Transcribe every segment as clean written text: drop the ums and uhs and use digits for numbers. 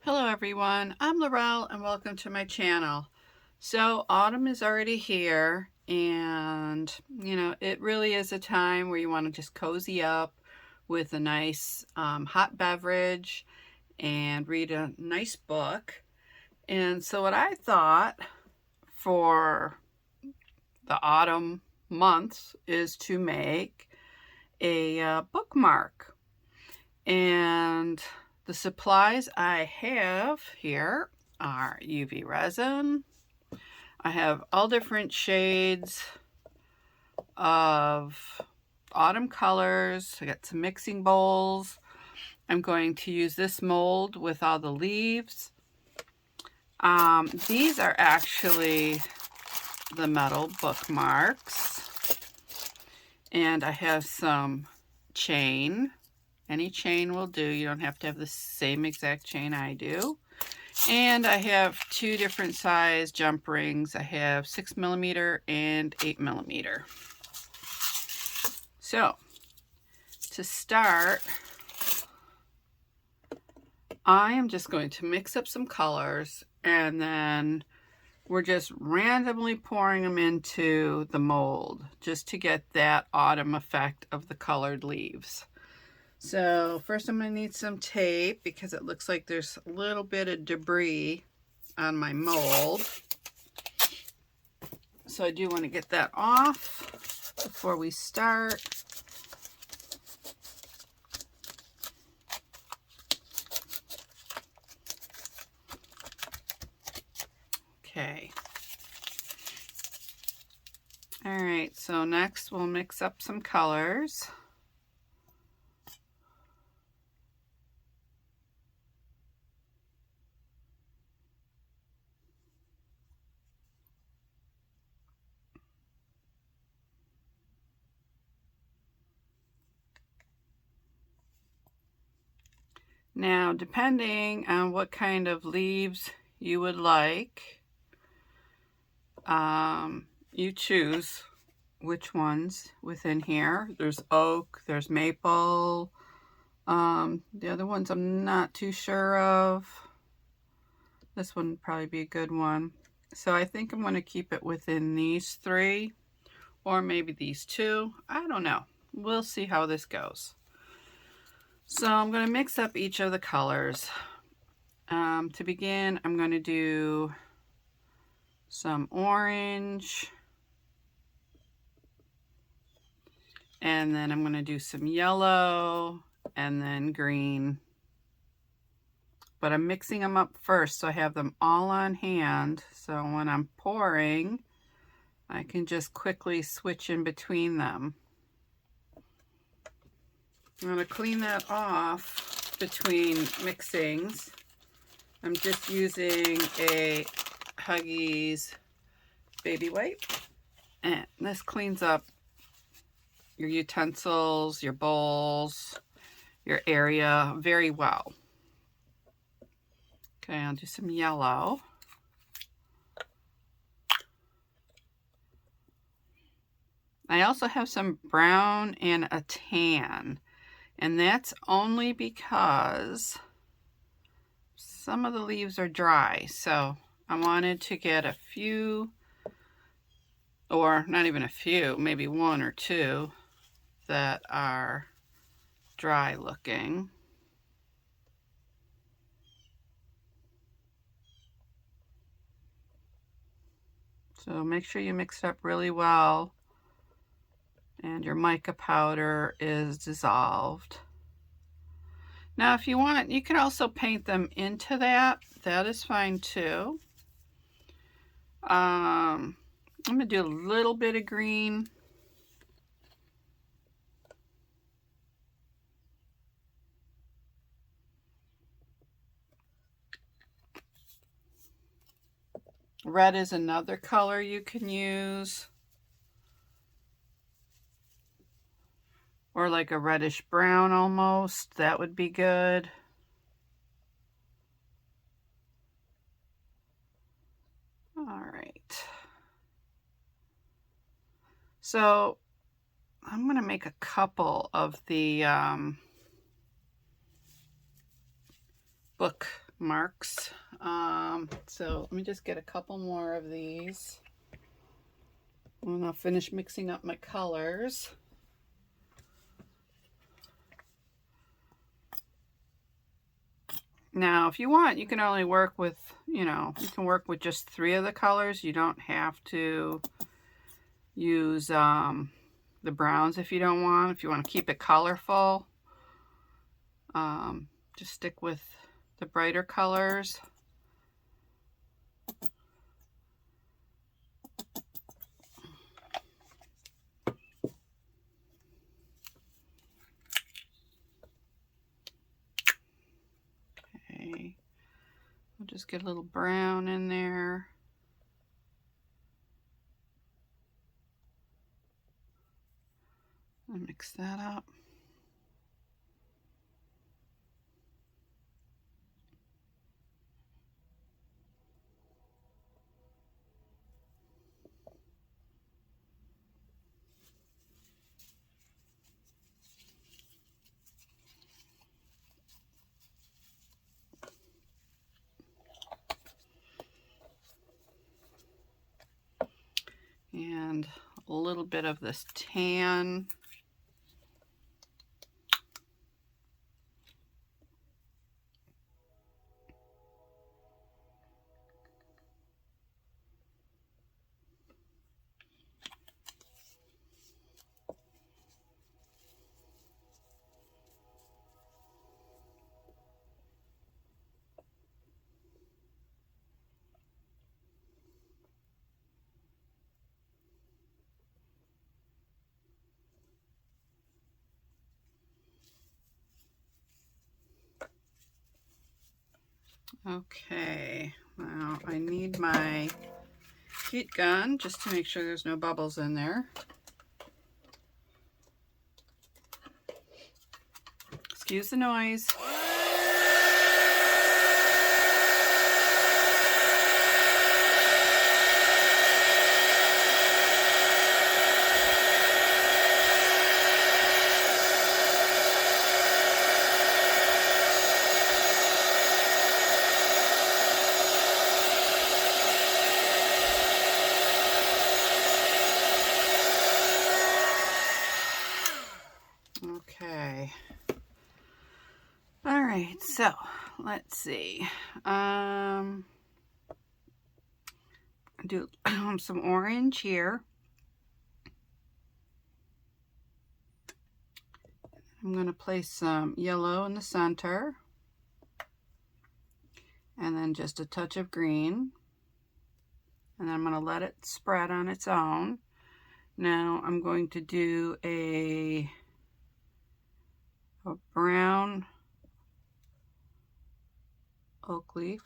Hello everyone, I'm Laurel and welcome to my channel. So autumn is already here and it really is a time where you want to just cozy up with a nice hot beverage and read a nice book. And so what I thought for the autumn months is to make a bookmark. And the supplies I have here are UV resin. I have all different shades of autumn colors. I got some mixing bowls. I'm going to use this mold with all the leaves. These are actually the metal bookmarks. And I have some chain. Any chain will do. You don't have to have the same exact chain I do. And I have two different size jump rings. I have 6mm and 8mm. So, to start, I am just going to mix up some colors and then we're just randomly pouring them into the mold just to get that autumn effect of the colored leaves. So first I'm going to need some tape because it looks like there's a little bit of debris on my mold. So I do want to get that off before we start. Okay. All right, so next we'll mix up some colors. Now, depending on what kind of leaves you would like, you choose which ones within here. There's oak, there's maple. The other ones I'm not too sure of. This one would probably be a good one. So I think I'm going to keep it within these three, or maybe these two. I don't know. We'll see how this goes. So I'm going to mix up each of the colors. To begin, I'm going to do some orange. And then I'm going to do some yellow and then green. But I'm mixing them up first so I have them all on hand. So when I'm pouring, I can just quickly switch in between them. I'm going to clean that off between mixings. I'm just using a Huggies baby wipe. And this cleans up your utensils, your bowls, your area very well. Okay, I'll do some yellow. I also have some brown and a tan. And that's only because some of the leaves are dry. So I wanted to get a few, or not even a few, maybe one or two that are dry looking. So make sure you mix it up really well and your mica powder is dissolved. Now if you want, you can also paint them into that. That is fine too. I'm going to do a little bit of green. Red is another color you can use. Or like a reddish brown almost. That would be good. All right. So I'm going to make a couple of the book Bookmarks. So let me just get a couple more of these. And I'll finish mixing up my colors. Now, if you want, you can only work with, you can work with just 3 of the colors. You don't have to use the browns if you don't want. If you want to keep it colorful, just stick with the brighter colors. Okay, I'll just get a little brown in there. And mix that up. And a little bit of this tan. Okay, now I need my heat gun just to make sure there's no bubbles in there. Excuse the noise. Okay. All right, so let's see. Do some orange here. I'm going to place some yellow in the center. And then just a touch of green. And then I'm going to let it spread on its own. Now I'm going to do a brown oak leaf.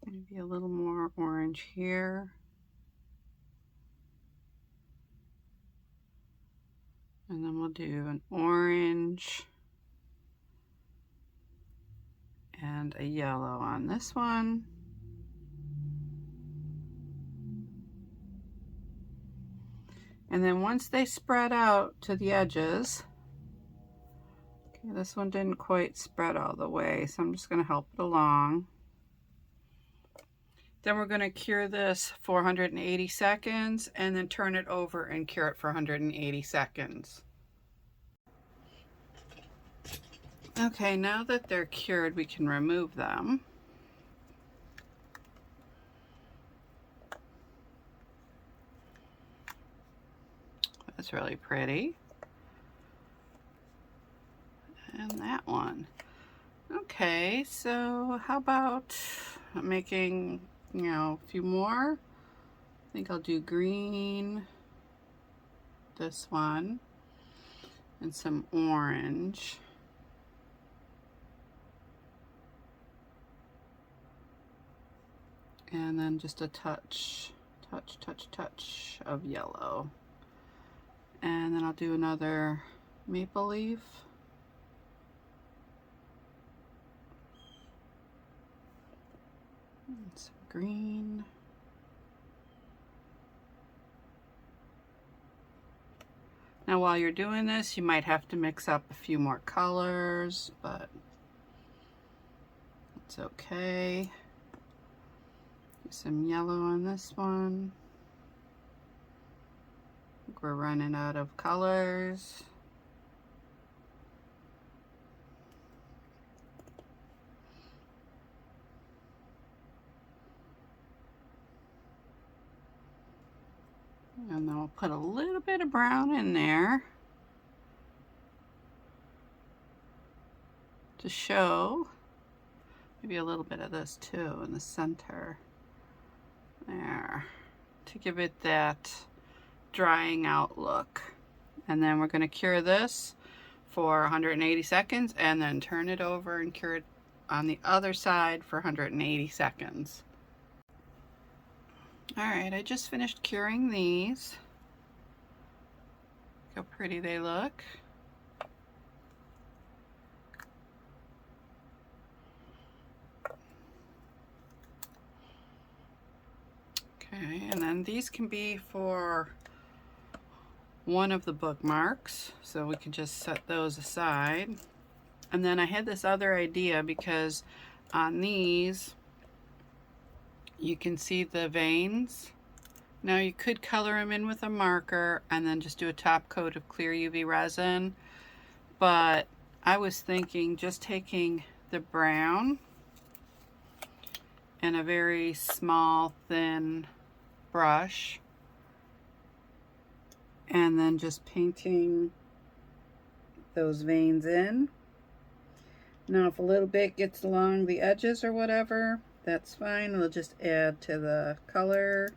Maybe a little more orange here. And then we'll do an orange and a yellow on this one. And then once they spread out to the edges, okay, this one didn't quite spread all the way, so I'm just going to help it along. Then we're going to cure this for 180 seconds and then turn it over and cure it for 180 seconds. Okay, now that they're cured, we can remove them. That's really pretty. And that one. Okay, so how about making, a few more? I think I'll do green, this one, and some orange. And then just a touch of yellow. And then I'll do another maple leaf. Some green. Now while you're doing this, you might have to mix up a few more colors, but it's okay. Some yellow on this one. I think we're running out of colors. And then we'll put a little bit of brown in there to show. Maybe a little bit of this too in the center there to give it that drying out look. And then we're going to cure this for 180 seconds and then turn it over and cure it on the other side for 180 seconds. Alright, I just finished curing these. Look how pretty they look. Okay, and then these can be for one of the bookmarks, so we can just set those aside. And then I had this other idea because on these you can see the veins. Now you could color them in with a marker and then just do a top coat of clear UV resin, but I was thinking just taking the brown and a very small thin brush and then just painting those veins in. Now if a little bit gets along the edges or whatever, that's fine. We'll just add to the color.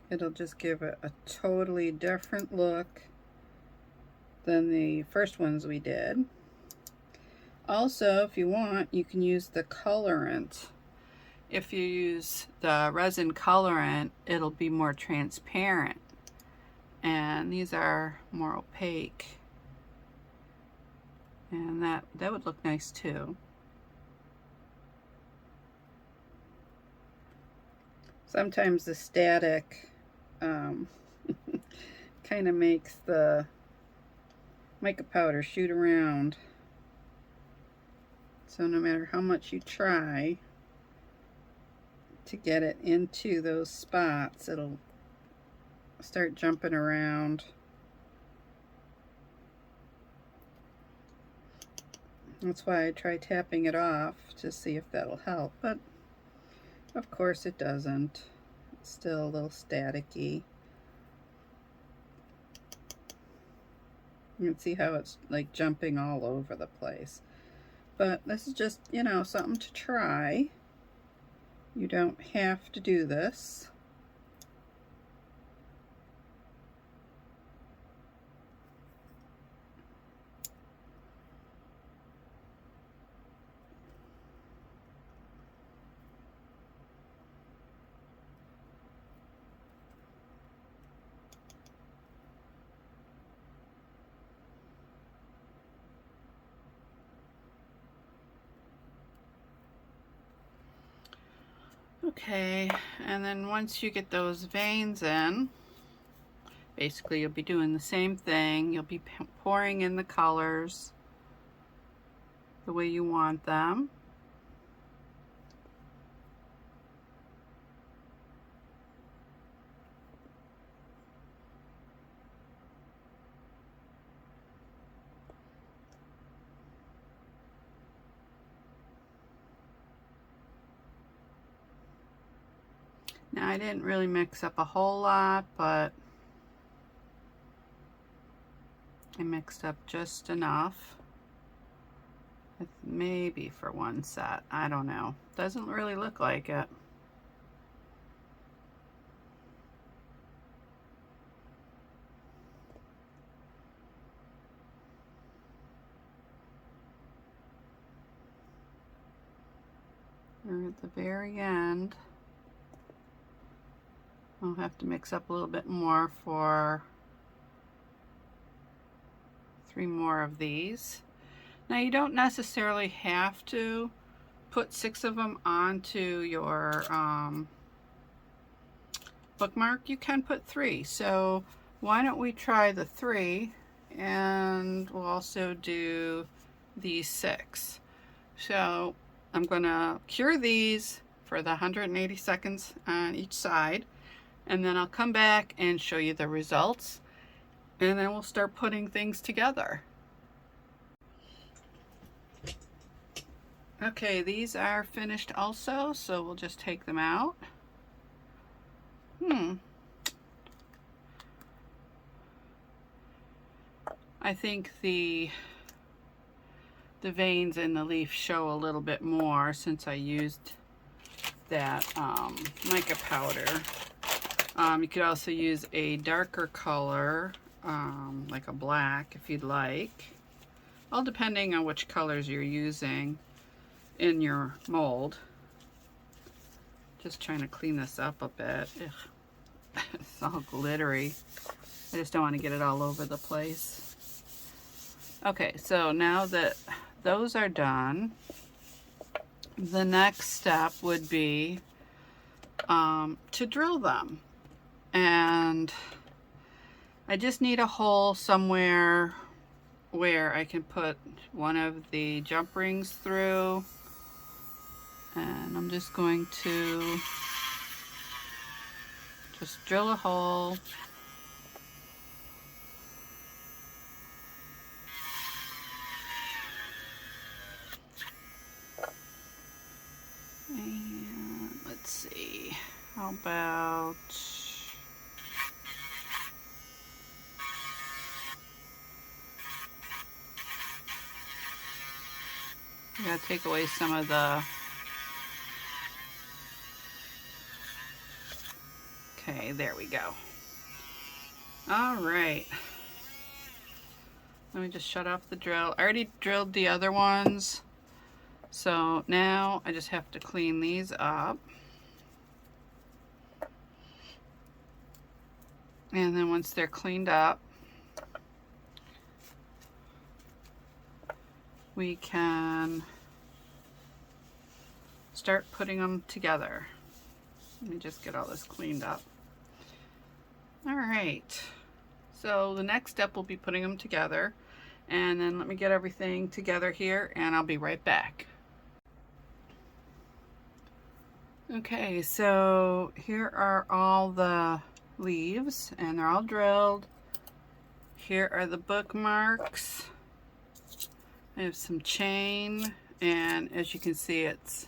It'll just give it a totally different look than the first ones we did. Also, if you want, you can use the colorant. If you use the resin colorant, it'll be more transparent. And these are more opaque. And that would look nice too. Sometimes the static kind of makes the mica powder shoot around. So no matter how much you try to get it into those spots, it'll start jumping around. That's why I try tapping it off to see if that'll help, but of course it doesn't. It's still a little staticky. You can see how it's like jumping all over the place. But this is just, you know, something to try. You don't have to do this. Okay, and then once you get those veins in, basically you'll be doing the same thing. You'll be pouring in the colors the way you want them. Now I didn't really mix up a whole lot, but I mixed up just enough. Maybe for one set, I don't know. Doesn't really look like it. Or at the very end. I'll have to mix up a little bit more for 3 more of these. Now you don't necessarily have to put 6 of them onto your bookmark. You can put 3. So why don't we try the 3, and we'll also do these 6. So I'm gonna cure these for the 180 seconds on each side, and then I'll come back and show you the results, and then we'll start putting things together. Okay, these are finished also, so we'll just take them out. I think the veins in the leaf show a little bit more since I used that mica powder. You could also use a darker color, like a black if you'd like, all depending on which colors you're using in your mold. Just trying to clean this up a bit. Ugh. It's all glittery. I just don't want to get it all over the place. Okay, so now that those are done, the next step would be to drill them. And I just need a hole somewhere where I can put one of the jump rings through. And I'm just going to just drill a hole. And let's see, how about I gotta take away some of the, okay, there we go. All right, let me just shut off the drill. I already drilled the other ones, so now I just have to clean these up. And then once they're cleaned up, we can start putting them together. Let me just get all this cleaned up. All right, so the next step will be putting them together, and then let me get everything together here and I'll be right back. Okay, so here are all the leaves and they're all drilled. Here are the bookmarks. I have some chain, and as you can see, it's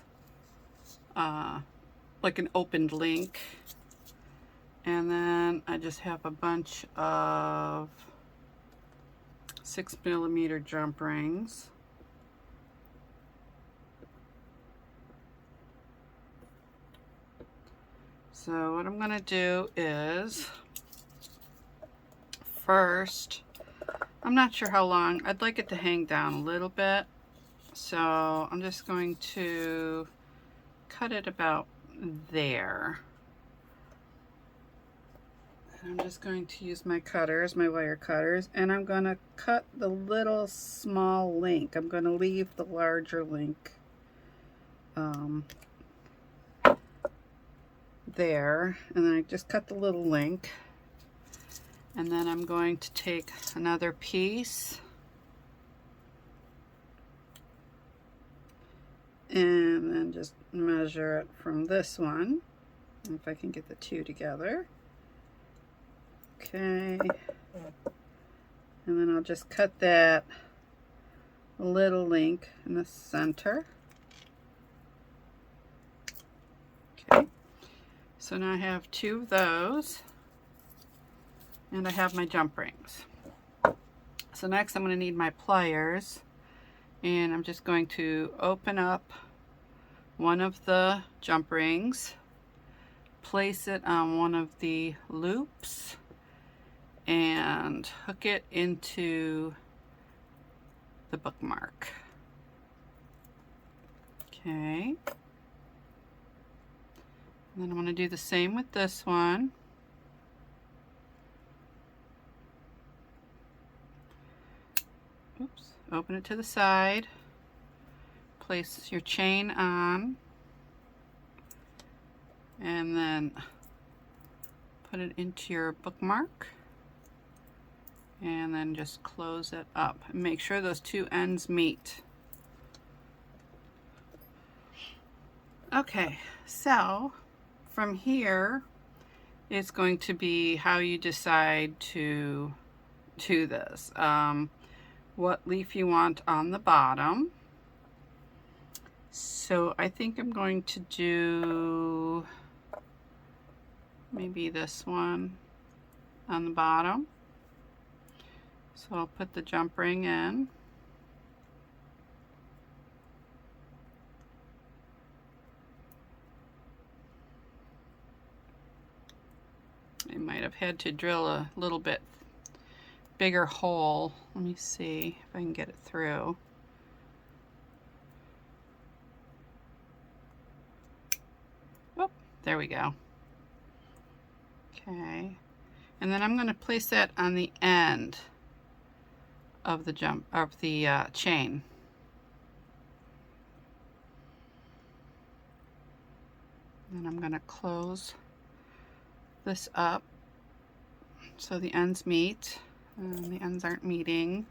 like an opened link. And then I just have a bunch of 6mm jump rings. So what I'm gonna do is, first, I'm not sure how long, I'd like it to hang down a little bit. So I'm just going to cut it about there. And I'm just going to use my cutters, my wire cutters, and I'm going to cut the little small link. I'm going to leave the larger link there, and then I just cut the little link. And then I'm going to take another piece and then just measure it from this one, if I can get the two together. Okay, and then I'll just cut that little link in the center. Okay, so now I have 2 of those, and I have my jump rings. So next I'm going to need my pliers, and I'm just going to open up one of the jump rings, place it on one of the loops, and hook it into the bookmark. Okay, And then I'm going to do the same with this one. Oops, open it to the side. Place your chain on. And then put it into your bookmark. And then just close it up. And make sure those two ends meet. Okay, so from here, it's going to be how you decide to do this. What leaf you want on the bottom. So I think I'm going to do maybe this one on the bottom. So I'll put the jump ring in. I might have had to drill a little bit bigger hole. Let me see if I can get it through. Oh, there we go. Okay, and then I'm going to place that on the end of the chain. And I'm going to close this up so the ends meet, and the ends aren't meeting.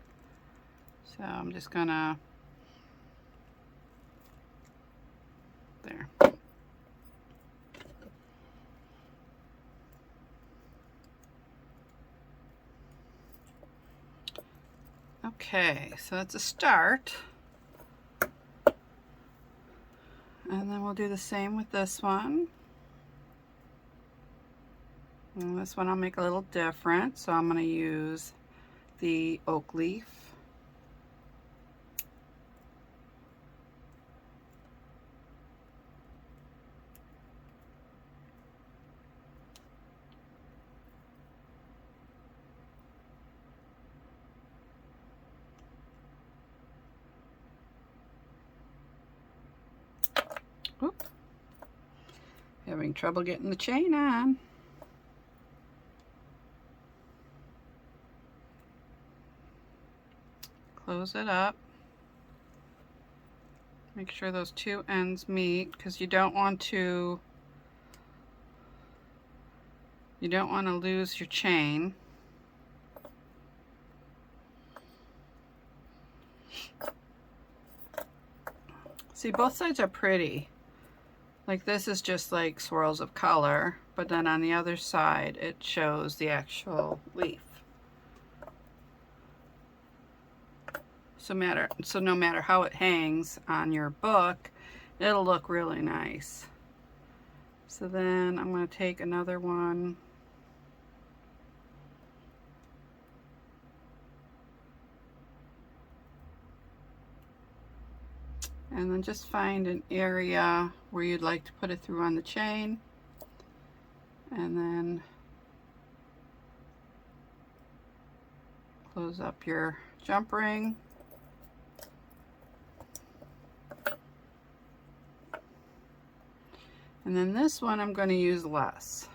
So I'm just gonna, there. Okay, so that's a start. And then we'll do the same with this one. And this one I'll make a little different, so I'm going to use the oak leaf. Oop. Having trouble getting the chain on. Close it up. Make sure those two ends meet, because you don't want to lose your chain. See, both sides are pretty. Like this is just like swirls of color, but then on the other side it shows the actual leaf. So no matter how it hangs on your book, it'll look really nice. So then I'm going to take another one. And then just find an area where you'd like to put it through on the chain. And then close up your jump ring. And then this one I'm going to use less.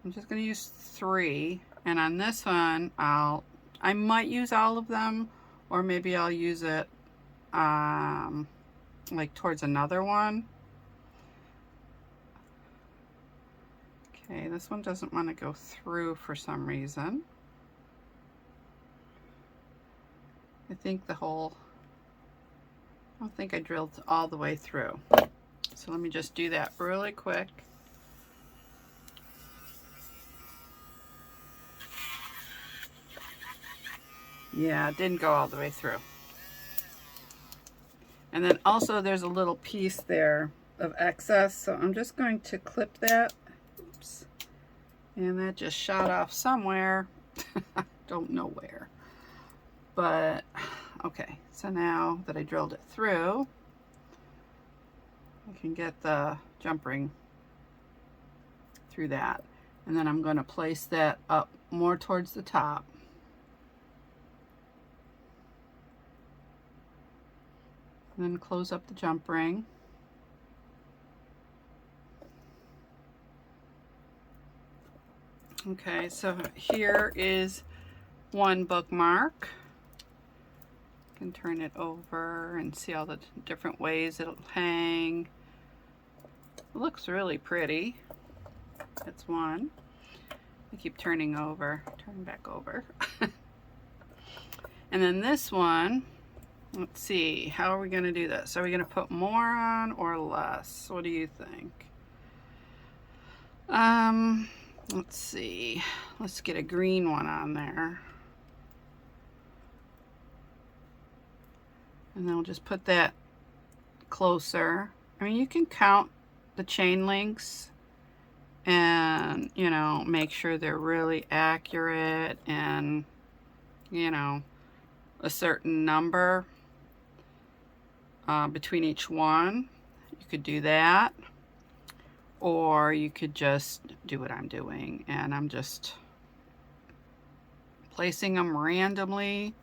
I'm just going to use 3, and on this one I might use all of them, or maybe I'll use it like towards another one. Okay, this one doesn't want to go through for some reason. I don't think I drilled all the way through. So let me just do that really quick. Yeah, it didn't go all the way through. And then also there's a little piece there of excess, so I'm just going to clip that. Oops. And that just shot off somewhere. I don't know where. But, okay, so now that I drilled it through, I can get the jump ring through that. And then I'm going to place that up more towards the top. And then close up the jump ring. Okay, so here is one bookmark. You can turn it over and see all the different ways it'll hang. It looks really pretty. That's one. I keep turning back over. And then this one, let's see, how are we going to do this? Are we going to put more on or less? What do you think? Let's see. Let's get a green one on there. And then we'll just put that closer. I mean, you can count the chain links and, you know, make sure they're really accurate and, you know, a certain number between each one. You could do that, or you could just do what I'm doing, and I'm just placing them randomly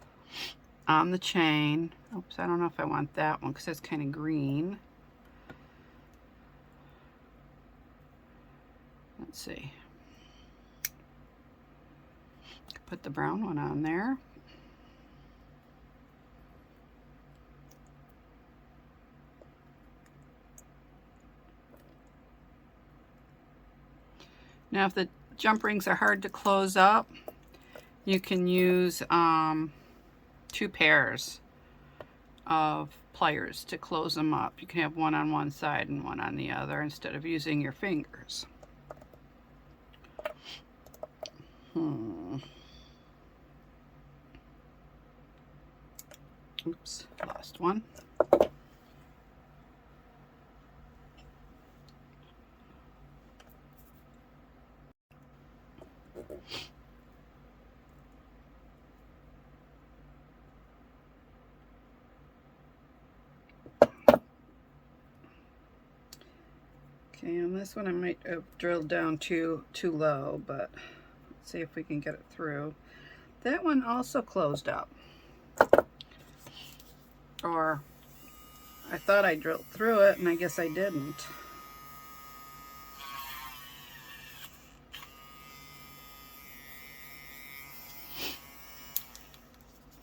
on the chain. Oops, I don't know if I want that one because it's kind of green. Let's see. Put the brown one on there. Now, if the jump rings are hard to close up, you can use 2 pairs of pliers to close them up. You can have one on one side and one on the other instead of using your fingers. Oops, lost one. Okay, on this one I might have drilled down too low, but let's see if we can get it through. That one also closed up. Or I thought I drilled through it, and I guess I didn't.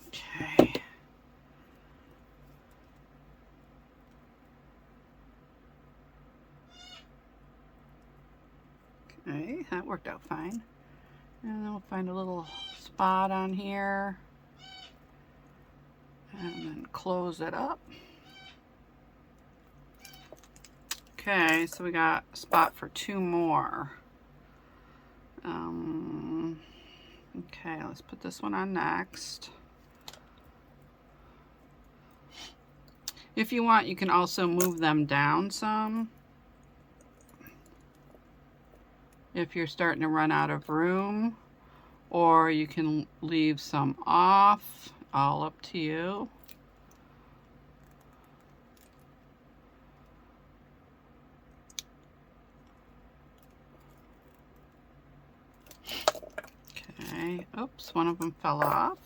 Okay. Okay, that worked out fine. And then we'll find a little spot on here and then close it up. Okay, so we got a spot for 2 more. Okay, let's put this one on next. If you want, you can also move them down some. If you're starting to run out of room, or you can leave some off, all up to you. Okay, oops, one of them fell off.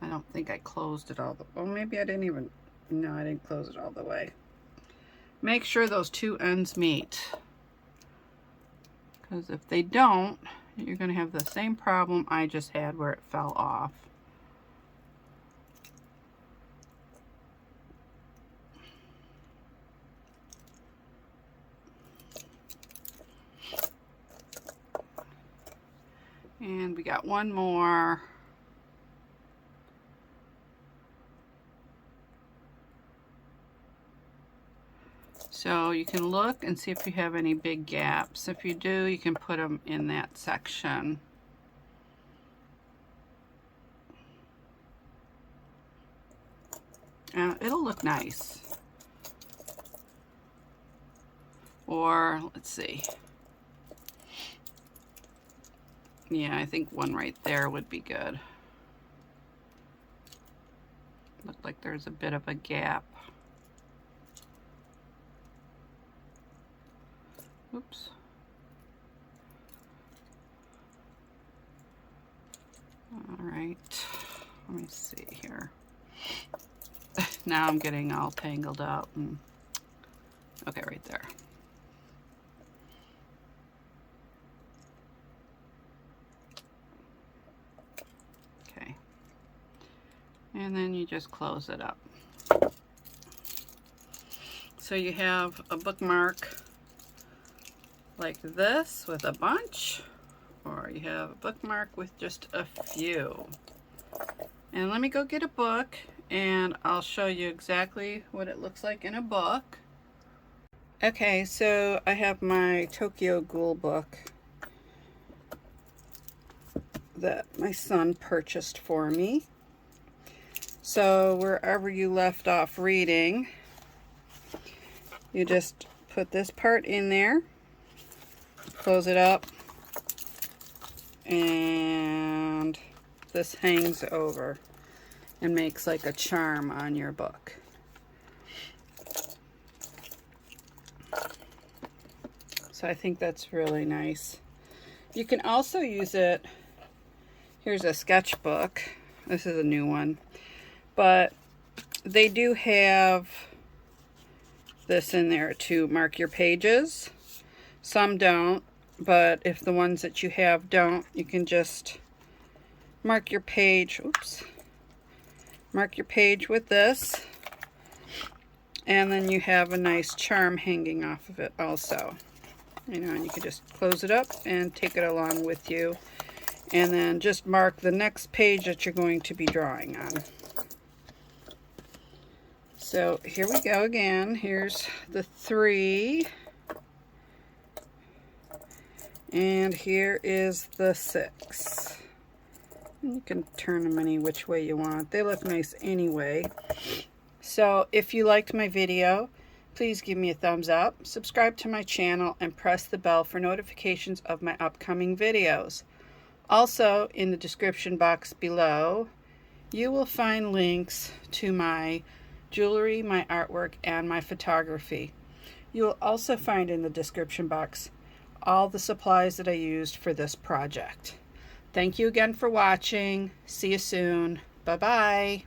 I don't think I closed it all the way. Well, maybe I didn't even, no, I didn't close it all the way. Make sure those 2 ends meet, because if they don't, you're going to have the same problem I just had where it fell off. And we got one more. So you can look and see if you have any big gaps. If you do, you can put them in that section. It'll look nice. Or, let's see. Yeah, I think one right there would be good. Looked like there's a bit of a gap. Oops. All right, let me see here. Now I'm getting all tangled up. Okay, right there. and then you just close it up. So you have a bookmark like this with a bunch, or you have a bookmark with just a few. And let me go get a book and I'll show you exactly what it looks like in a book. Okay, so I have my Tokyo Ghoul book that my son purchased for me. So wherever you left off reading, you just put this part in there, close it up, and this hangs over and makes like a charm on your book. So I think that's really nice. You can also use it, here's a sketchbook. This is a new one, but they do have this in there to mark your pages. Some don't, but if the ones that you have don't, you can just mark your page, oops, mark your page with this, and then you have a nice charm hanging off of it also. You know, and you can just close it up and take it along with you, and then just mark the next page that you're going to be drawing on. So here we go again. Here's the 3. And here is the 6. You can turn them any which way you want. They look nice anyway. So if you liked my video, please give me a thumbs up, subscribe to my channel, and press the bell for notifications of my upcoming videos. Also, in the description box below, you will find links to my jewelry, my artwork, and my photography. You will also find in the description box all the supplies that I used for this project. Thank you again for watching. See you soon. Bye-bye.